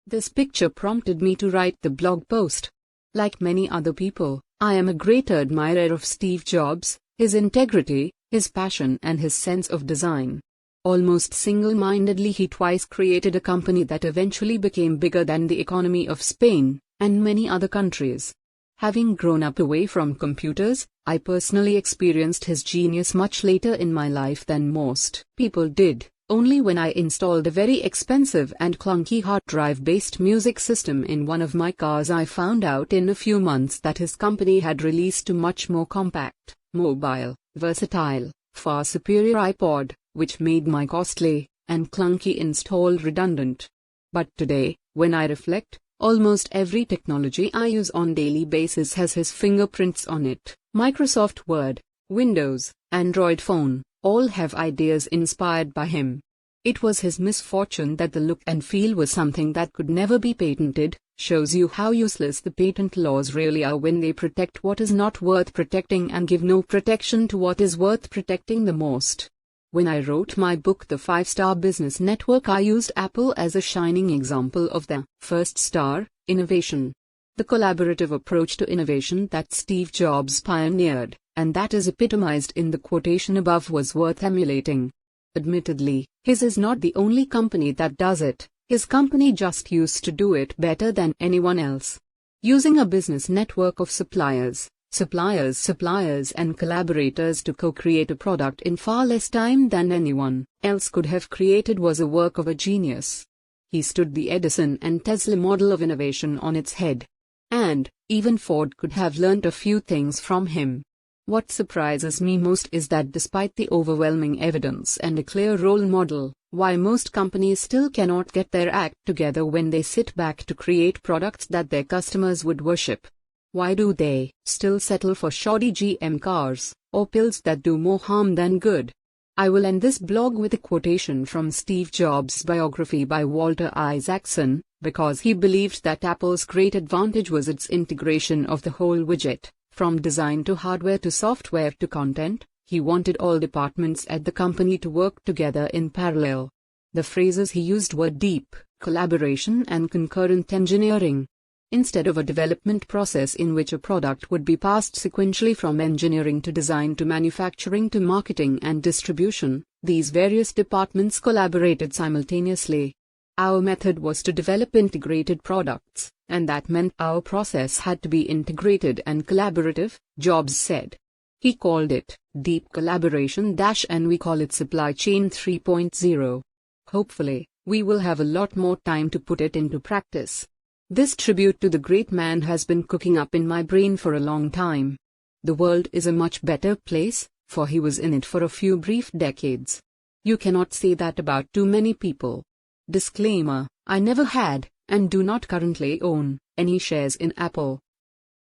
This picture prompted me to write the blog post. Like many other people, I am a great admirer of Steve Jobs, his integrity, his passion and his sense of design. Almost single-mindedly he twice created a company that eventually became bigger than the economy of Spain and many other countries. Having grown up away from computers, I personally experienced his genius much later in my life than most people did. Only when I installed a very expensive and clunky hard drive-based music system in one of my cars I found out in a few months that his company had released a much more compact, mobile, versatile, far superior iPod, which made my costly and clunky install redundant. But today, when I reflect, almost every technology I use on daily basis has his fingerprints on it. Microsoft Word, Windows, Android phone, all have ideas inspired by him. It was his misfortune that the look and feel was something that could never be patented. Shows you how useless the patent laws really are when they protect what is not worth protecting and give no protection to what is worth protecting the most. When I wrote my book The 5-Star Business Network, I used Apple as a shining example of the first star, innovation. The collaborative approach to innovation that Steve Jobs pioneered, and that is epitomized in the quotation above, was worth emulating. Admittedly, his is not the only company that does it. His company just used to do it better than anyone else. Using a business network of suppliers and collaborators to co-create a product in far less time than anyone else could have created was a work of a genius. He stood the Edison and Tesla model of innovation on its head. And even Ford could have learned a few things from him. What surprises me most is that despite the overwhelming evidence and a clear role model, why most companies still cannot get their act together when they sit back to create products that their customers would worship. Why do they still settle for shoddy GM cars, or pills that do more harm than good? I will end this blog with a quotation from Steve Jobs' biography by Walter Isaacson, because he believed that Apple's great advantage was its integration of the whole widget, from design to hardware to software to content. He wanted all departments at the company to work together in parallel. The phrases he used were deep collaboration and concurrent engineering. Instead of a development process in which a product would be passed sequentially from engineering to design to manufacturing to marketing and distribution, these various departments collaborated simultaneously. Our method was to develop integrated products, and that meant our process had to be integrated and collaborative, Jobs said. He called it deep collaboration and we call it supply chain 3.0. Hopefully, we will have a lot more time to put it into practice. This tribute to the great man has been cooking up in my brain for a long time. The world is a much better place, for he was in it for a few brief decades. You cannot say that about too many people. Disclaimer: I never had, and do not currently own, any shares in Apple.